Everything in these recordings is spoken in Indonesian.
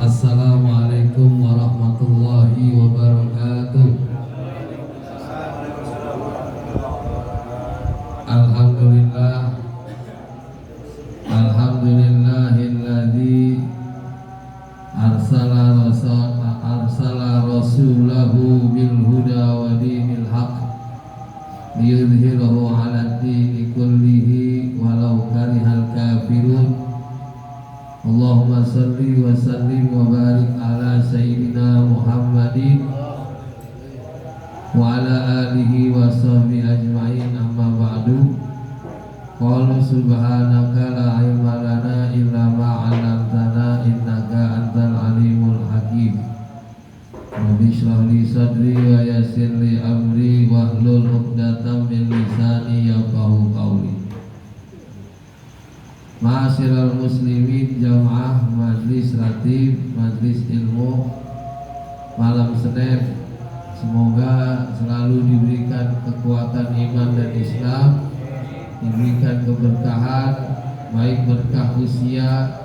Assalamualaikum warahmatullahi wabarakatuh. Alhamdulillah, alhamdulillahilladzi arsala rasulahu bil huda wa dinil haq liyudhhirahu 'alad dini kullihi walau karihal kafirun. Allahumma salli wa sallim wa barik ala sayyidina Muhammadin wa ala alihi wa sahbihi ajma'in, amma ba'du. Qalu subhanaka la ilma lana illa ma 'allamtana innaka antal alimul hakim. Rabbi shrah li sadri wa yassir li amri wahlul 'uqdatam min lisani yafqahu qawli. Ma'asyiral muslimin jamaah majlis ratib majlis ilmu malam Senin, semoga selalu diberikan kekuatan iman dan Islam, diberikan keberkahan, baik berkah usia,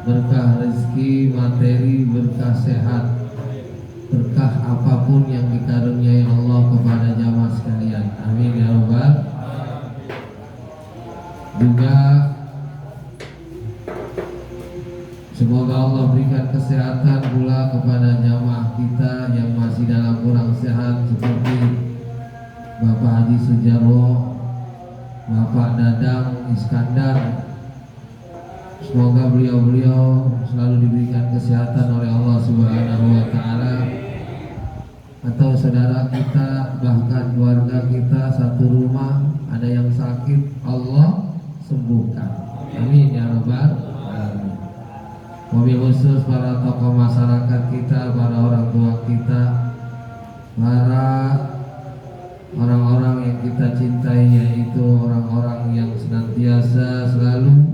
berkah rezeki, materi, berkah sehat, berkah apapun yang dikaruniai Allah kepada jamaah sekalian. Amin ya rabbal. Juga semoga Allah berikan kesehatan pula kepada jamaah kita yang masih dalam kurang sehat, seperti Bapak Haji Sujarwo, Bapak Dadang Iskandar. Semoga beliau-beliau selalu diberikan kesehatan oleh Allah Subhanahu wa Ta'ala. Atau saudara kita, bahkan keluarga kita satu rumah ada yang sakit, Allah sembuhkan. Amin ya rabbal alamin. Wabil khusus para tokoh masyarakat kita, para orang tua kita, para orang-orang yang kita cintai, yaitu orang-orang yang senantiasa selalu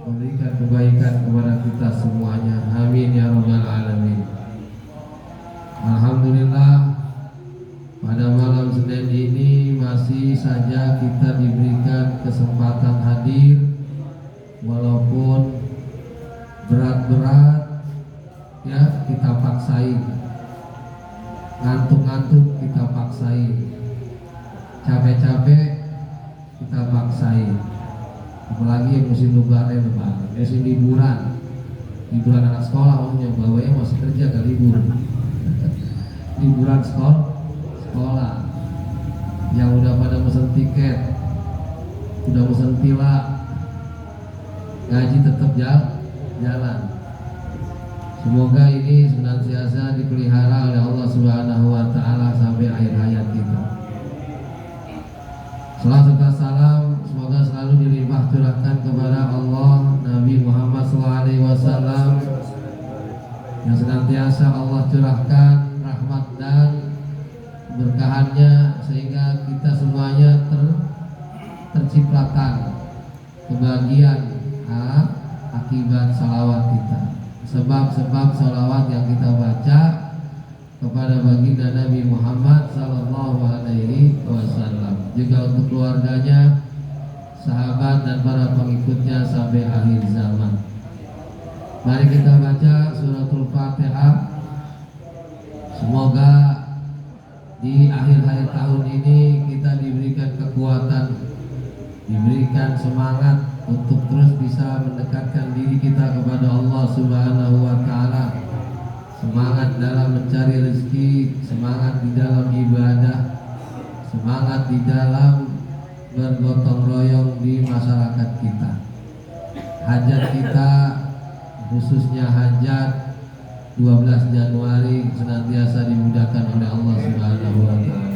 memberikan kebaikan kepada kita semuanya. Amin ya rabbal alamin. Alhamdulillah, pada malam Senin ini masih saja kita diberikan kesempatan hadir, walaupun berat-berat ya kita paksain, ngantuk-ngantuk kita paksain, capek-capek kita paksain. Apalagi yang musim lebaran, musim liburan anak sekolah, maksudnya bawanya masih kerja gak libur. Liburan sekolah yang udah pada mesen tiket, udah mesen tilak, gaji tetap jalan. Semoga ini senantiasa dipelihara oleh Allah Subhanahu wa Ta'ala sampai akhir hayat kita. Salam serta salam semoga selalu dilimpah curahkan kepada Allah Nabi Muhammad SAW, yang senantiasa Allah curahkan rahmat dan berkahannya sehingga kita semuanya terciptakan kebahagiaan akibat salawat kita. Sebab-sebab salawat yang kita baca kepada baginda Nabi Muhammad sallallahu alaihi wasallam, juga untuk keluarganya, sahabat dan para pengikutnya sampai akhir zaman. Mari kita baca suratul Fatihah. Semoga di akhir hayat tahun ini kita diberikan kekuatan, diberikan semangat untuk terus bisa mendekatkan diri kita kepada Allah Subhanahu wa Ta'ala. Semangat dalam mencari rezeki, semangat di dalam ibadah, semangat di dalam bergotong royong di masyarakat kita. Hajat kita, khususnya hajat 12 Januari, senantiasa dimudahkan oleh Allah Subhanahu wa Ta'ala.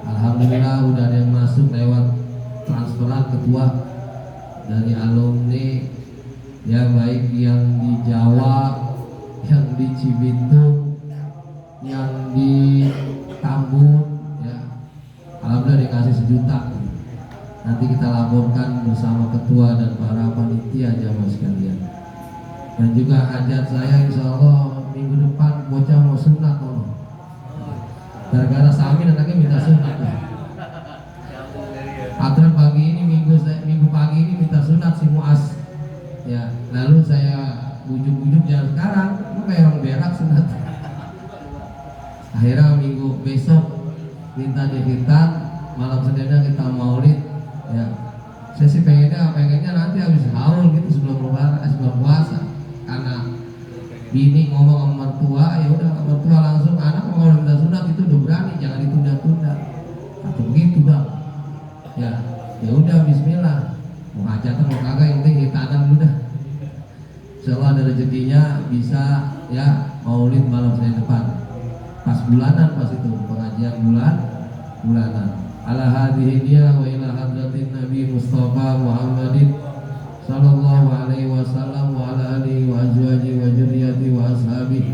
Alhamdulillah udah ada yang masuk lewat transferan ketua dari alumni ya, baik yang di Jawa, yang di Cibitung, yang di Tambun ya. Alhamdulillah dikasih 1 juta. Nanti kita laporkan bersama ketua dan para panitia jamaah sekalian. Dan juga hajat saya insya Allah minggu depan bocah mau sunat Allah. Gara-gara Samin anaknya minta sunat ya. Aturan pagi ini minggu pagi ini minta sunat si Muas ya. Lalu saya bujuk-bujuk jangan sekarang, sunat. Akhirnya minggu besok minta dihitan, malam Seninnya kita maulid. Ya, saya sih pengennya nanti habis haul gitu sebelum lebaran, sebelum puasa. Karena bini ngomong sama mertua, ya udah mertua langsung anak mau minta sunat itu udah berani, jangan ditunda-tunda. Atau begitu bang. Ya udah Bismillah. Mau hajatan mau kagak yang penting hitanan udah. Insyaallah ada rezekinya bisa ya maulid malam Senin depan. Pas bulanan pas itu pengajian bulanan. Ala hadhihi dia wa ila hadratin Nabi Mustafa Muhammadin sallallahu alaihi wasallam wa ala alihi wa azwajihi wa dzurriyyati wa ashabihi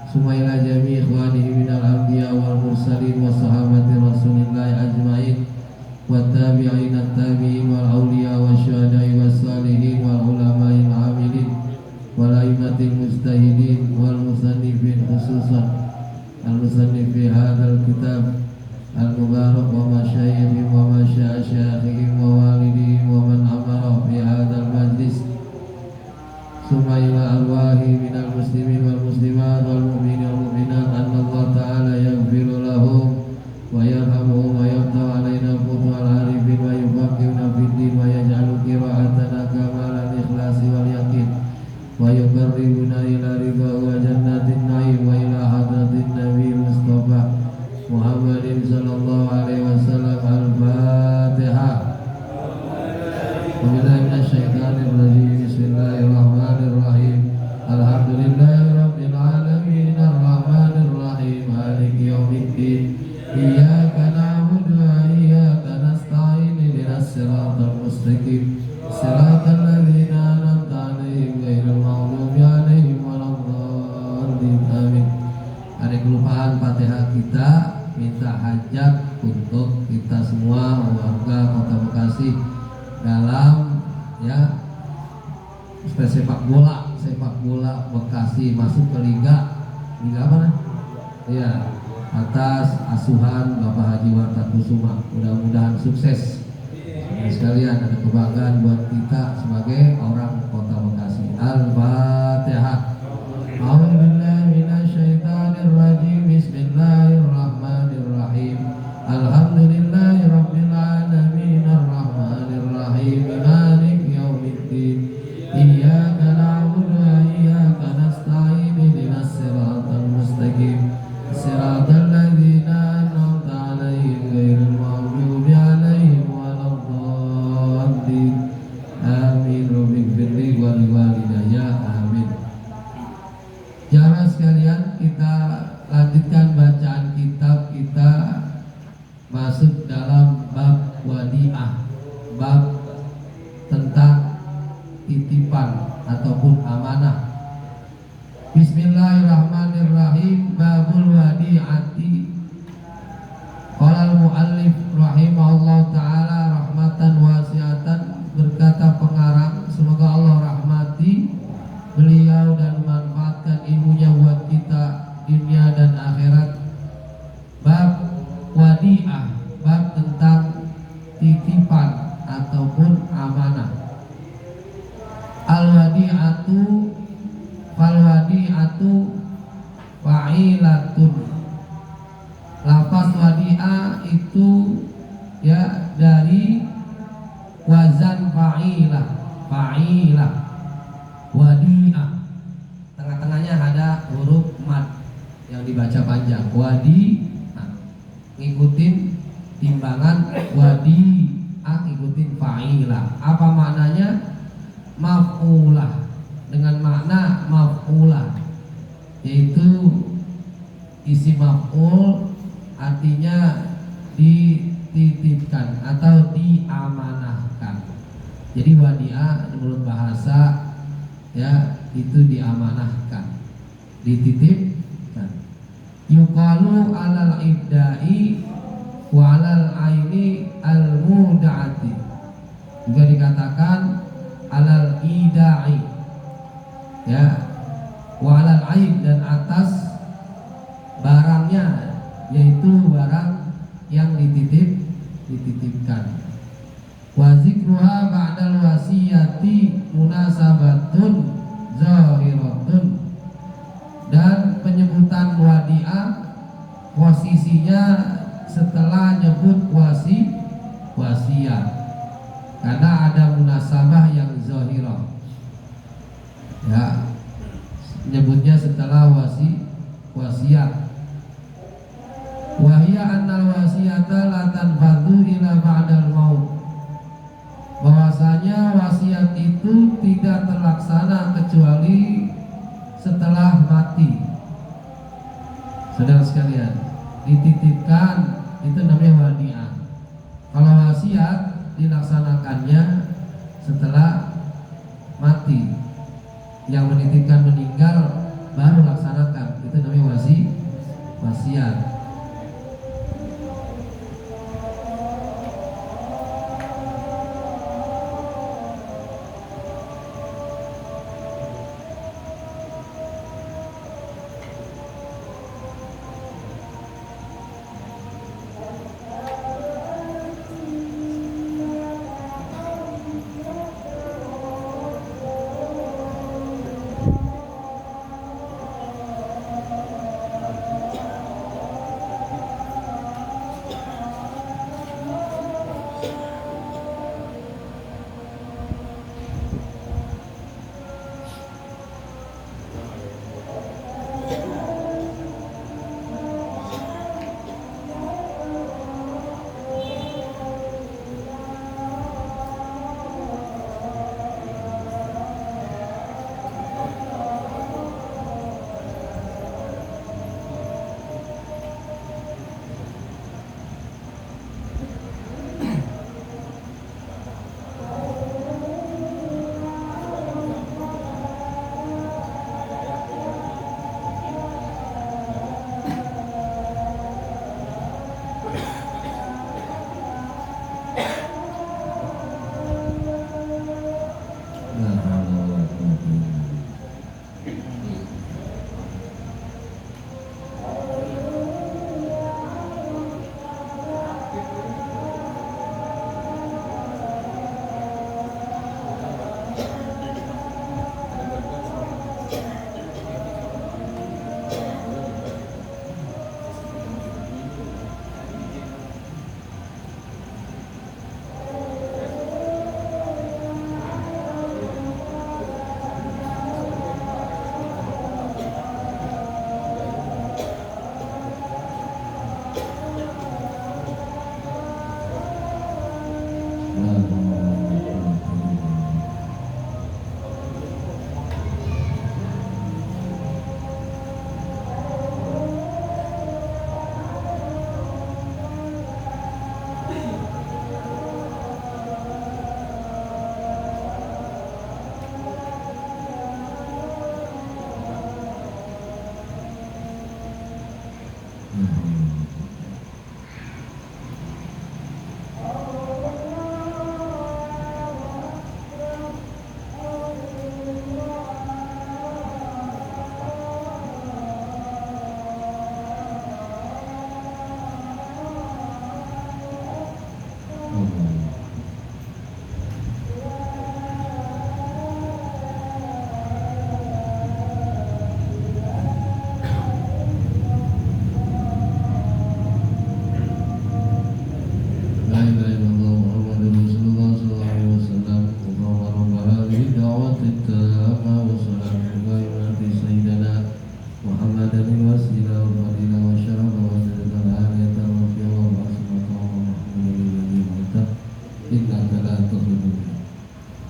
summa ila jami' ikhwanihi minal anbiya wal mursalin wa sahabati Rasulillah ajmain wa tabi'in at-tabi'in wal awliya wa syuhada'i was salihin wal ulama'il amilin wal a'immatil mujtahidin wal musannifin khususan al-musannif fi hadzal kitab al-mubarak wa masyayikhihim wa masyayikhihim wa walidihim wa man amara fi hadzal majlis summa ila arwahi minal muslimin wal muslimat wal mu'minin wal mu'minat anna Allah ta'ala yaghfiru lahum wa yarhamuhum wa yaftahu alaina futuhal arifin wa yufaqqihuna fid din wa yaj'alu qira'atana kamalan ikhlasi wal yaqin wa yuqarribuna ila ridha wa jannatin na'im wa ila hadratin Nabi Mustafa Muhammadin sallallahu alaihi wasallam. Al-Fatihah. Wabillahi minasyaitonir rajim. Bismillahirrahmanirrahim. Alhamdulillahi rabbil alamin arrahmanir rahim maliki yaumiddin. Iyyaka na'budu wa iyyaka nasta'in ihdinas siratal mustaqim siratal ladzina an'amta 'alaihim ghairil maghdubi 'alaihim waladdallin. Amin. Ada kelupaan Fatihah kita, minta hajat untuk kita semua warga Kota Bekasi dalam ya sepak bola Bekasi masuk ke liga mana? Ya, atas asuhan Bapak Haji Warta Kusuma. Mudah-mudahan sukses. Sekalian ada kebanggaan buat kita sebagai orang Kota Bekasi. Al-Fatihah. A'udzubillahi minasyaitonir rajim. Bismillahirrahmanirrahim. Alhamdulillahi rabbil alamin arrahmanir rahim maliki yaumiddin. Iyyaka na'budu wa iyyaka nasta'in ihdinas siratal mustaqim siratal ladzina an'amta 'alaihim ghairil maghdubi 'alaihim waladdallin. Amin. Rabbighfirli wa liwalidayya. Amin. Jamaah sekalian, kita lanjutkan bacaan kitab kita, masuk dalam bab wadi'ah, bab tentang titipan ataupun amanah. Bismillahirrahmanirrahim. Babul wadi'ati. Qala al-muallif rahimahullah ta'ala rahmatan wasi'atan. Berkata pengarang, semoga Allah rahmati beliau dan manfaatkan ilmunya buat kita dunia dan akhirat. Bab wadi'ah, bab tentang titipan ataupun amanah. Al-wadi'atu fal-wadi'atu fa'ilatun. Lafaz wadi'ah itu ya dari wazan fa'ilah, wadi'ah. Tengah-tengahnya ada huruf mad yang dibaca panjang. Wadi'ah ngikutin timbangan, wadi'ah ngikutin fa'ilah. Apa maknanya? Maf'ulah, dengan makna maf'ulah, yaitu isi maf'ul artinya dititipkan atau diamanahkan. Jadi wadi'ah menurut bahasa ya itu diamanahkan, dititipkan. Yuqalu alal ibda'i wa alal aini al muda'ati. Juga dikatakan alal ida'i ya, wa alal ain, dan atas barangnya, yaitu barang yang dititipkan. Wa zikruha ba'dal wasiyati munasabatun zahiratun. Dan posisinya setelah nyebut wasiat, karena ada munasabah yang zahirah. Ya, nyebutnya setelah wasiat. Wahia annal wasiyata la tanfadhu ila ba'dal maut. Bahwasanya wasiat itu tidak terlaksana kecuali setelah mati. Saudara sekalian, dititipkan itu namanya wadiah. Kalau wasiat dilaksanakannya setelah mati. Yang menitipkan meninggal baru laksanakan, itu namanya wasiat.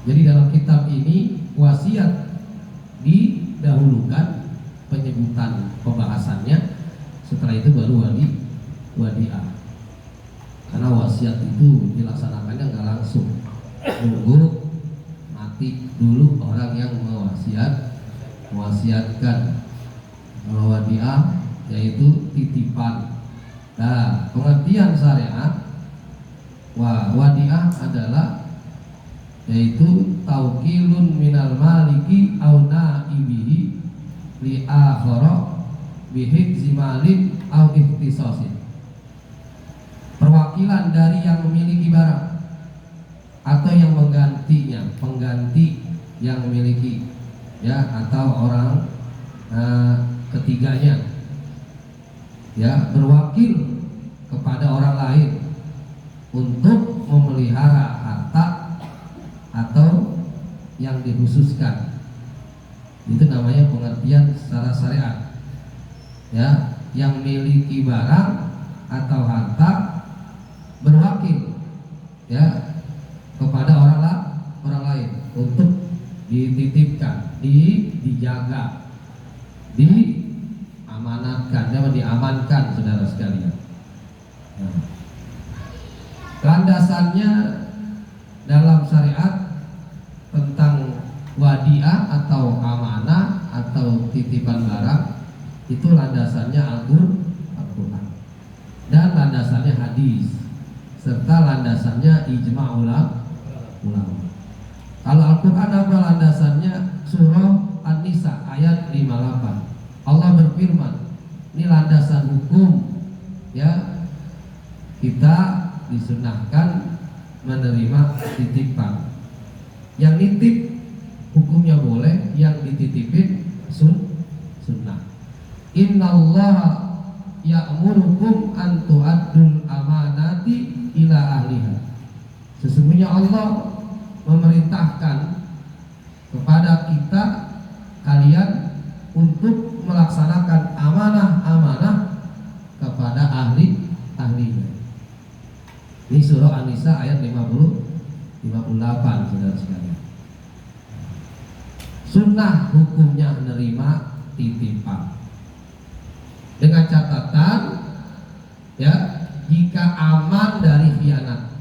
Jadi dalam kitab ini wasiat didahulukan penyebutan pembahasannya, setelah itu baru wadiah. Karena wasiat itu dilaksanakannya nggak langsung, nunggu mati dulu orang yang mewasiatkan. Kalau wadiah yaitu titipan. Nah, pengertian syariat wadiah adalah yaitu taukilun minal maliki au naibihi li akhara bihifzi malin au ikhtisasin. Perwakilan dari yang memiliki barang atau yang menggantinya, pengganti yang memiliki, ya, atau orang ketiganya, ya, berwakil memelihara harta atau yang dikhususkan. Itu namanya pengertian secara syariat. Ya, yang miliki barang atau harta berwakil ya kepada orang lain untuk dititipkan, dijaga, diamanatkan, diamankan, saudara sekalian. Nah, landasannya dalam syariat tentang wadiah atau amanah atau titipan barang itu landasannya Al-Quran dan landasannya hadis serta landasannya ijma' ulama. Kalau Al-Quran apa landasannya? Surah An-Nisa ayat 58. Allah berfirman, ini landasan hukum ya, kita disunahkan menerima titipan. Yang nitip hukumnya boleh, yang dititipin sunnah. Innallaha ya'murukum an tu'addul amanati ila ahliha. Sesungguhnya Allah memerintahkan kepada kita kalian untuk melaksanakan amanah-amanah kepada ahlinya. Ini surah An-Nisa ayat 58, saudara sekalian. Sunnah hukumnya menerima titipan dengan catatan ya, jika aman dari khianat,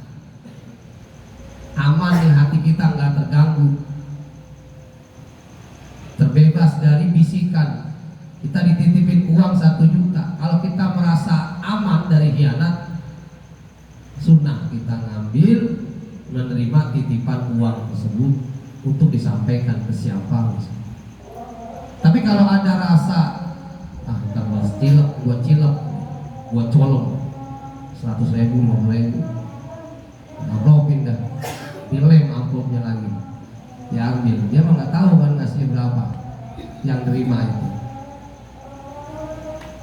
aman di hati kita, nggak terganggu, terbebas dari bisikan. Kita dititipin uang 1 juta, kalau kita merasa aman dari khianat, sunnah kita ngambil, menerima titipan uang tersebut untuk disampaikan ke siapa. Tapi kalau ada rasa ntar buat cilok, buat colong 100.000, 50.000, amplopin dah, dilem amplopnya lagi, diambil. Dia mah nggak tahu kan ngasih berapa yang terima itu.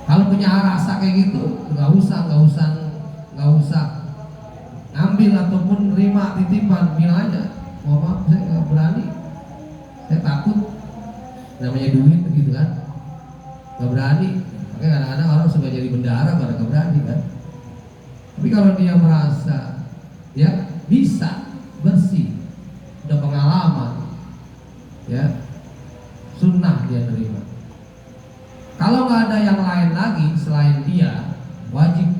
Kalau punya rasa kayak gitu, nggak usah ngambil ataupun nerima titipan, bilang aja, mohon maaf saya nggak berani, saya takut, namanya duit begitu kan, nggak berani. Makanya kadang-kadang orang suka jadi bendahara karena nggak berani kan. Tapi kalau dia merasa ya bisa, bersih, udah pengalaman ya, sunnah dia terima. Kalau nggak ada yang lain lagi selain dia, wajib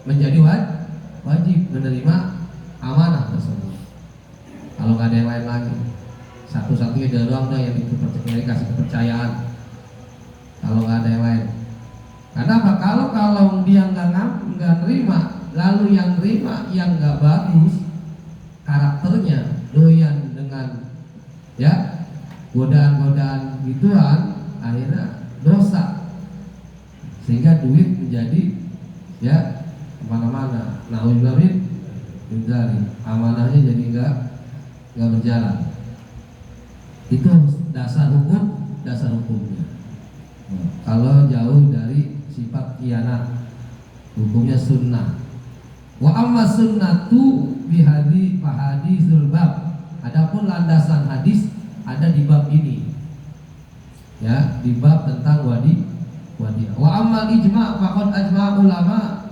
menjadi wajib menerima amanah tersebut. Kalau nggak ada yang lain lagi, satu-satunya dia doang yang dikasih kepercayaan. Kalau nggak ada yang lain, karena apa? Kalau dia nggak nerima, lalu yang nerima yang nggak bagus karakternya, doyan dengan ya godaan-godaan gituan, akhirnya dosa, sehingga duit menjadi ya kemana-mana. Nauzubillah, amanahnya jadi nggak berjalan. Itu dasar hukumnya. Kalau jauh dari sifat khianat, hukumnya sunnah. Wa amma sunnatu bihadi fahadithul bab. Adapun landasan hadis ada di bab ini. Ya, di bab tentang wadi. Wa amma ijma' faqad ajma' ulama.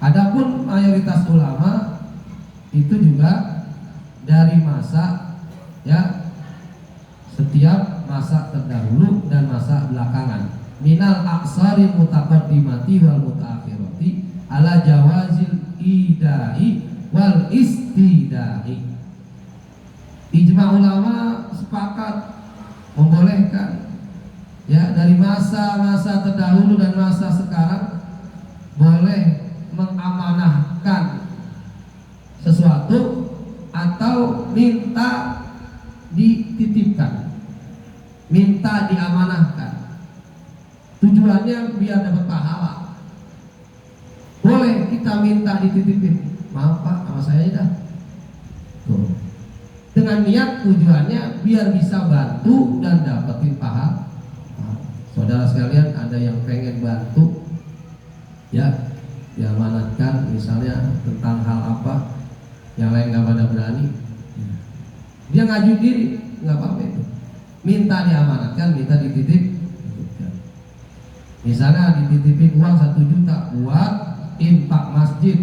Adapun mayoritas ulama itu juga dari masa ya, setiap masa terdahulu dan masa belakangan, minal aksari mutaqaddimati wal mutaakhirati ala jawazil idai wal istidai. Ijma ulama sepakat membolehkan ya, dari masa-masa terdahulu dan masa sekarang boleh mengamanahkan sesuatu atau minta dititipkan, minta diamanahkan. Tujuannya biar dapat pahala. Boleh kita minta dititipin, maaf Pak, sama saya dah. Tuh. Dengan niat tujuannya biar bisa bantu dan dapetin pahala. Saudara sekalian, ada yang pengen bantu ya, diamanatkan misalnya tentang hal apa yang lain nggak pada berani, dia ngaju diri, nggak apa-apa itu. Minta diamanatkan, minta dititip. Misalnya dititipin uang 1 juta buat infak masjid.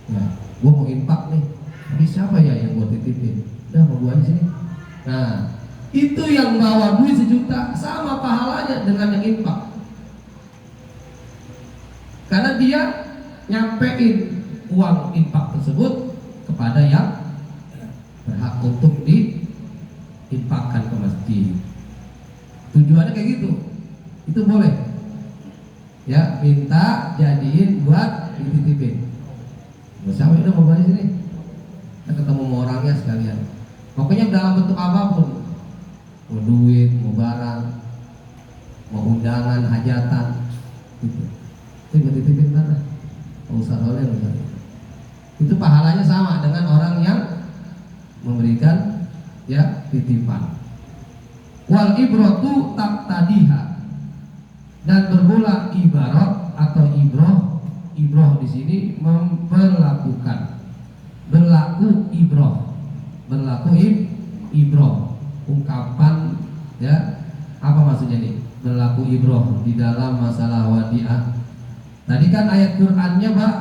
Ya, gua mau infak nih. Tapi siapa ya yang gua titipin? Udah mau gua aja sini. Nah, itu yang bawa duit 1 juta sama pahalanya dengan yang infak. Karena dia nyampein uang infak tersebut kepada yang berhak untuk diinfakkan ke masjid. Tujuannya kayak gitu. Itu boleh. Ya, minta jadiin buat dititipin. Siapa udah mau balik sini? Kita ketemu sama orangnya sekalian. Pokoknya dalam bentuk apapun. Mau duit, mau barang, mau undangan, hajatan, gitu. Itu buat dititipin tanah. Mau usah oleh misalnya. Itu pahalanya sama dengan orang yang memberikan ya titipan. Wal ibratu taqtadiha, dan bermula ibarat atau ibroh di sini memperlakukan, berlaku ibroh, ungkapan ya, apa maksudnya nih berlaku ibroh di dalam masalah wadiah. Tadi kan ayat Qur'annya Pak,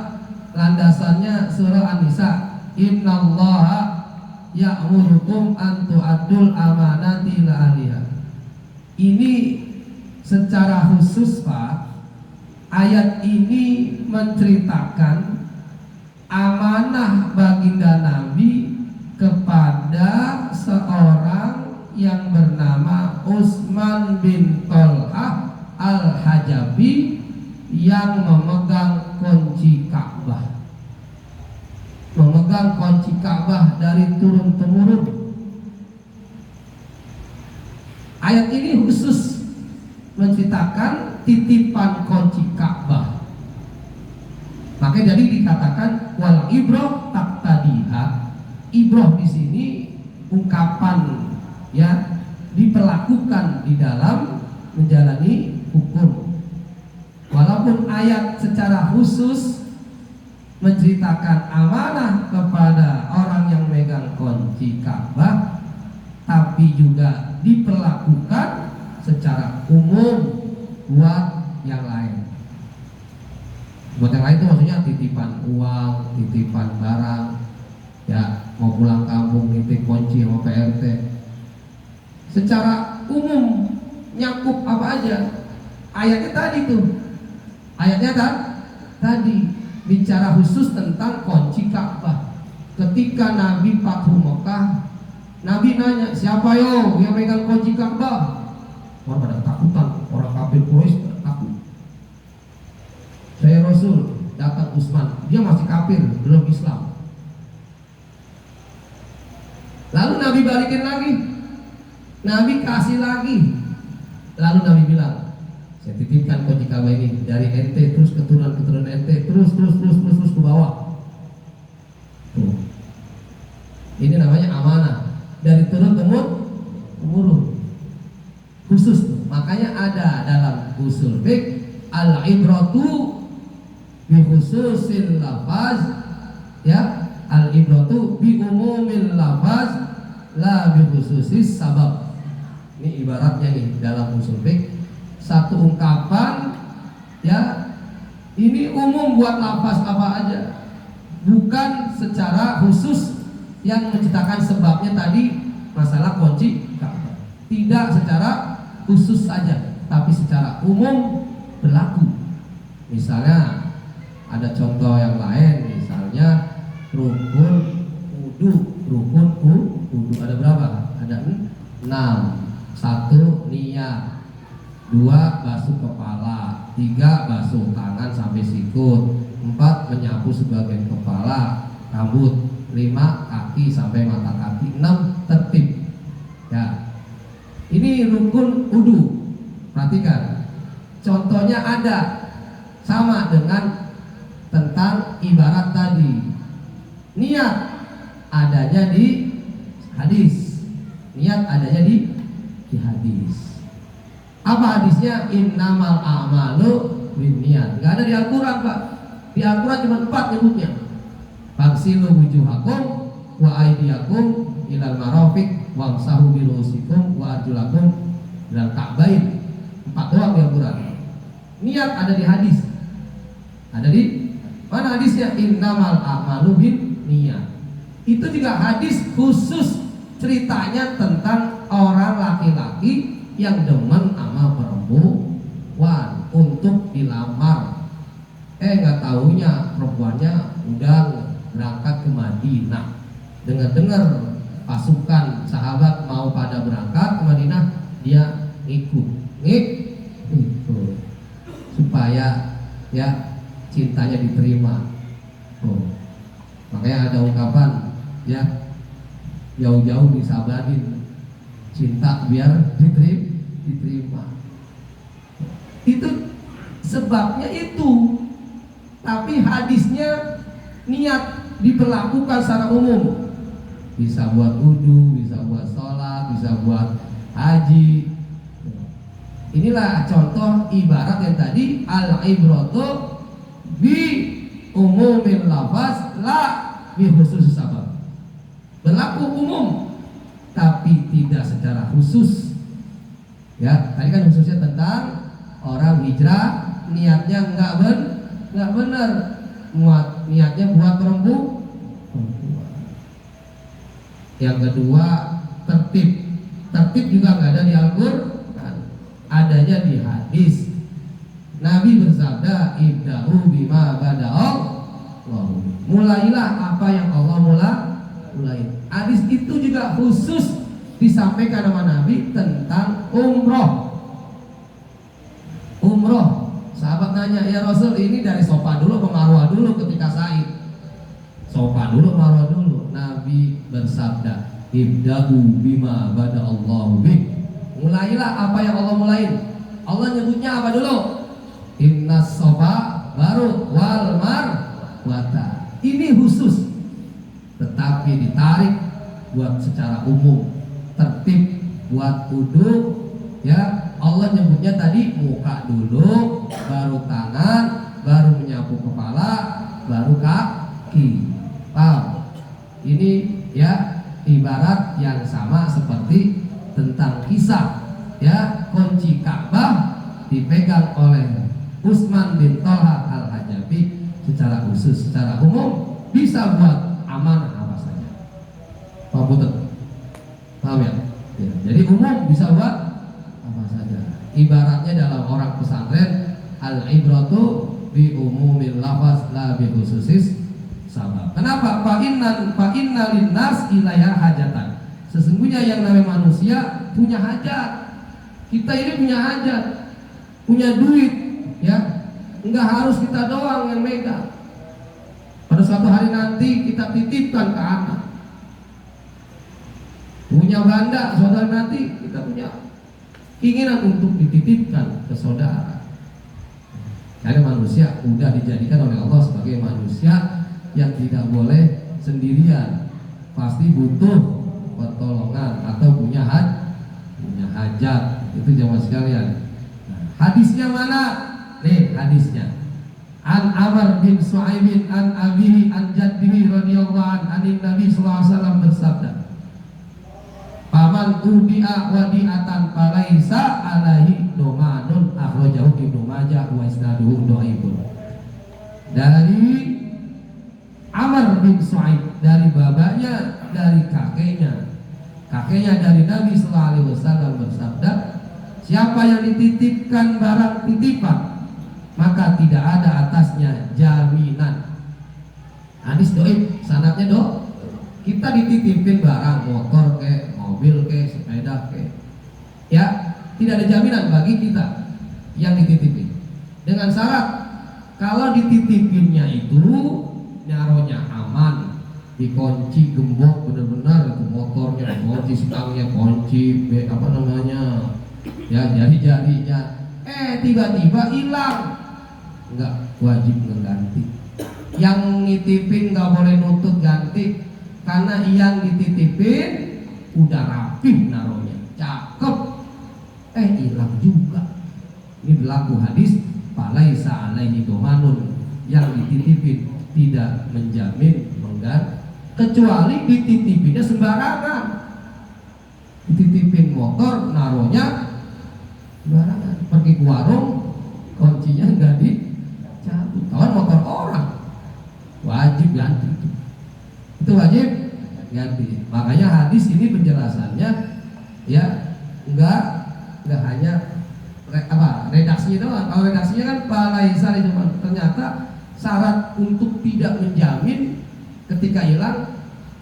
landasannya surah An-Nisa, innallaha ya'murukum an tu'addul amanati ila ahliha. Ini secara khusus Pak, ayat ini menceritakan amanah baginda Nabi kepada seorang yang bernama Utsman bin Thalhah Al-Hajabi yang memegang kunci Ka'bah. Memegang kunci Ka'bah dari turun temurun. Ayat ini khusus menceritakan titipan kunci Ka'bah. Maka jadi dikatakan wal ibroh taqtadiha. Ibroh di sini ungkapan ya, diperlakukan di dalam menjalani hukum. Walaupun ayat secara khusus menceritakan amanah kepada orang yang megang kunci Ka'bah, tapi juga diperlakukan secara umum buat yang lain. Buat yang lain itu maksudnya titipan uang, titipan barang, ya mau pulang kampung nitip kunci sama PRT. Secara umum nyakup apa aja. Ayatnya tadi tuh, ayatnya tadi bicara khusus tentang kunci Ka'bah. Ketika Nabi Fathu Mekah, Nabi nanya, siapa yo yang megang kunci Ka'bah? Orang pada takutan, orang kafir Quraisy takut. Saya Rasul, datang Utsman, dia masih kafir, belum Islam. Lalu Nabi balikin lagi, Nabi kasih lagi. Lalu Nabi bilang, saya titipkan kunci Ka'bah ini dari ente terus keturunan ente terus ke bawah. Tuh. Ini namanya amanah dari turun temurun. Khusus tuh. Makanya ada dalam usul fiqh al-ibratu bi khususil lafaz, ya, al-ibratu bi umumil lafaz la bi khususis sabab. Ini ibaratnya nih dalam usul fiqh, satu ungkapan ya ini umum buat lafaz apa aja, bukan secara khusus yang menceritakan sebabnya tadi masalah kunci Ka'bah. Tidak secara khusus saja, tapi secara umum berlaku. Misalnya ada contoh yang lain, misalnya rukun wudu ada berapa? Ada 6. 1 niat, 2 basuh kepala, 3 basuh tangan sampai sikut, 4 menyapu sebagian kepala, rambut, 5 kaki sampai mata kaki, 6 tertib. Ya, ini rukun wudu. Perhatikan, contohnya ada sama dengan tentang ibarat tadi. Niat adanya di hadis. Niat adanya di hadis. Apa hadisnya? Innamal a'malu binniat. Nggak ada di Al-Quran, Pak. Di Al-Quran cuma 4 nyebutnya. Faghsilu wujuhakum wa aydiyakum ilal marafiq wamsahu bi ru'usikum wa arjulakum ilal ka'bain. 4 doang di Al-Quran. Niat ada di hadis. Ada di mana hadisnya? Innamal a'malu bin niat. Itu juga hadis khusus ceritanya tentang orang laki-laki yang demen sama perempuan untuk dilamar. Nggak taunya perempuannya udah berangkat ke Madinah. Dengar-dengar pasukan sahabat mau pada berangkat ke Madinah, dia ikut supaya ya cintanya diterima. Makanya ada ungkapan ya, jauh-jauh disabarin cinta biar diterima. Itu sebabnya itu. Tapi hadisnya niat diperlakukan secara umum. Bisa buat wudu, bisa buat sholat, bisa buat haji. Inilah contoh ibarat yang tadi, al-ibratu bi umumil lafaz la bi khusus sabab. Berlaku umum tapi tidak secara khusus. Ya, tadi kan khususnya tentang orang hijrah niatnya nggak benar, niatnya buat perempuan. Yang kedua, tertib juga nggak ada di Al-Quran, adanya di hadis. Nabi bersabda, ibda'u bima bada'allahu, mulailah apa yang Allah mulai. Hadis itu juga khusus disampaikan sama Nabi tentang umroh. Sahabat nanya, ya Rasul, ini dari sofa dulu apa marwah dulu ketika sa'i? Sofa dulu, marwah dulu. Nabi bersabda, ibda'u bima bada'allahu bih, mulailah apa yang Allah mulain. Allah nyebutnya apa dulu? Innas sofa baru wal marwata. Ini khusus, tetapi ditarik buat secara umum. Tertib buat wudu, ya Allah nyebutnya tadi muka dulu, baru tangan, baru menyapu kepala, baru kaki. Paham? Ini ya ibarat yang sama seperti tentang kisah ya kunci Ka'bah dipegang oleh Utsman bin Thalha al-Hajabi secara khusus. Secara umum bisa buat amanah apa saja. Paham ya? Jadi umum bisa buat apa saja. Ibaratnya dalam orang pesantren, al-ibratu bi umumil lafaz la bi khususis sabab. Kenapa? Fa inna linnas ilaiha hajatan. Sesungguhnya yang namanya manusia punya hajat. Kita ini punya hajat, punya duit, ya. Enggak harus kita doang yang megang. Pada suatu hari nanti kita titipkan ke anak. Punya banda, suatu hari nanti kita punya keinginan untuk dititipkan ke saudara. Karena manusia sudah dijadikan oleh Allah sebagai manusia yang tidak boleh sendirian, pasti butuh pertolongan atau punya hajat. Itu jamaah sekalian. Hadisnya mana? Nih hadisnya. An Amr bin Su'aibin an abihi an jaddihi radhiyallahu anhu Nabi sallallahu alaihi wasallam bersabda, "Faman udi'a wadi'atan falaisa alaihi domanun." Akhrajahu Ibnu Majah wa isnaduhu dhaifun. Dari Amr bin Su'aib, dari babanya, dari kakeknya dari Nabi sallallahu alaihi wasallam bersabda, siapa yang dititipkan barang titipan, maka tidak ada atasnya jaminan. Hadis doib, sanadnya kita dititipin barang, motor ke, mobil ke, sepeda ke, ya tidak ada jaminan bagi kita yang dititipin. Dengan syarat kalau dititipinnya itu naronya aman, dikunci gembok benar-benar, itu motornya dikunci, stangnya kunci, ya jari-jarinya, tiba-tiba hilang, enggak wajib mengganti. Yang nitipin nggak boleh nuntut ganti, karena yang dititipin udah rapih naronya, cakep, hilang juga. Ini berlaku hadis falaisa alaihi domanun, yang dititipin tidak menjamin mengganti, kecuali dititipinnya sembarangan. Dititipin motor, naruhnya sembarangan, pergi ke warung, kuncinya nggak dicabut, kawan motor orang, wajib ganti. Itu wajib ganti. Makanya hadis ini penjelasannya ya nggak hanya redaksinya doang. Kalau redaksinya kan falaisa alaihi domanun, ternyata syarat untuk tidak menjamin ketika hilang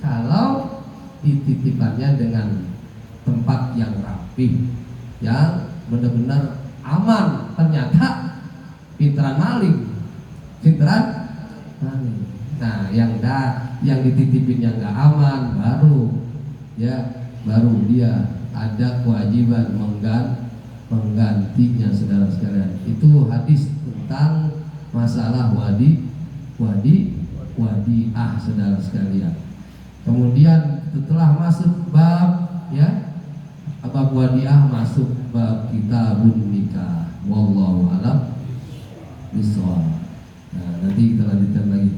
kalau dititipannya dengan tempat yang rapi, yang benar-benar aman. Ternyata pinteran maling. Nah, yang dititipinnya nggak aman, baru dia ada kewajiban menggantinya, saudara sekalian. Itu hadis tentang masalah wadiah, saudara sekalian. Kemudian setelah masuk bab bab wadiah, masuk bab kitabun nikah. Wallahu a'lam bishawab. Nah, nanti kita lanjutkan lagi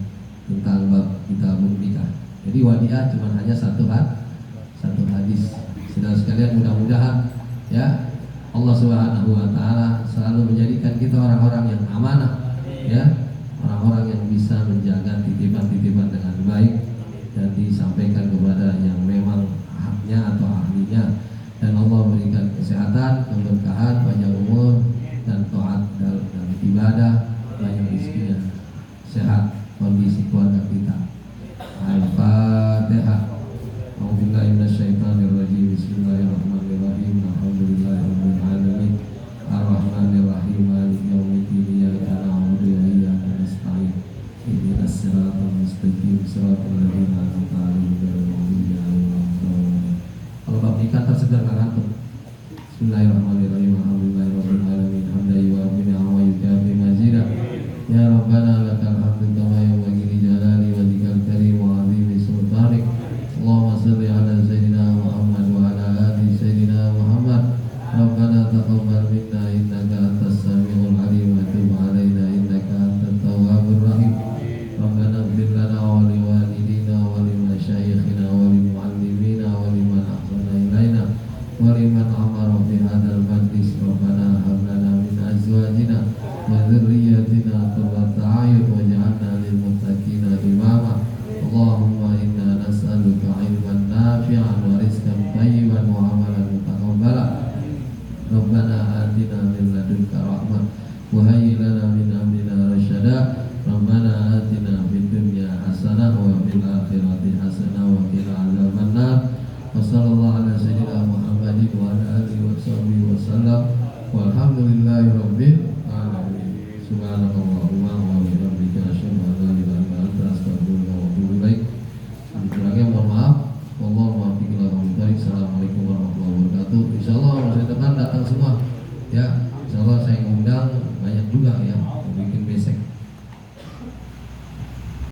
tentang bab kitabun nikah. Jadi wadiah cuma hanya satu hadis. Saudara sekalian, mudah-mudahan ya Allah Subhanahu wa taala selalu menjadikan kita orang-orang yang amanah, orang-orang yang bisa menjaga titipan-titipan dengan baik dan disampaikan kepada yang memang haknya atau ahlinya, dan Allah berikan kesehatan, keberkahan, panjang umur dan taat dalam ibadah, banyak rezekinya, sehat kondisi keluarga kita. Al-Fatihah. A'udzubillahi minasyaitonirrajim. Bismillahirrahmanirrahim. Alhamdulillahirabbil alamin. Ar-Rahmanirrahim. Maliki yaumiddin. Iyyaka na'budu wa iyyaka nasta'in. Ihdinas siratal mustaqim. Siratal ladzina an'amta 'alaihim ghairil maghdubi 'alaihim waladdallin. Kalau bab nikah tersegar ngantuk. Bismillahirrahmanirrahim. Alhamdulillahirabbil alamin. Hamdan yuwafi ni'amahu wa yukafi mazidah. Ya Rabbana lakal hamdu kama yanbaghi li jalali wajhikal karim wa 'azimi sultanik. Allahumma shalli ala sayyidina Muhammad wa ala ali sayyidina Muhammad. Rabbana taqabbal minna innaka antas samiul alim wa tub alaina innaka antat tawwabur rahim. Rabbana ighfir lana wa li walidina wa li masyayikhina wa lil muallimina wa liman ahsana ilaina wa liman amara fi hadzal majlis. Rabbana hab lana min azwajina wa dzurriyyatina qurrata a'yun waj'alna lil muttaqina imama. Allahumma inna nas'aluka ilman nafi'an wa rizqan thayyiban wa amalan mutaqabbala. Rabbana atina min ladunka rahmah wa hayyi lana min amrina rasyada. Rabbana atina fid dunya hasanah wa fil akhirati hasanah wa qina adzabannar. Wa sallallahu ala sayyidina Muhammadin wa ala alihi wa sahbihi wa sallam. Walhamdulillahi rabbil alamin. Subhanallah.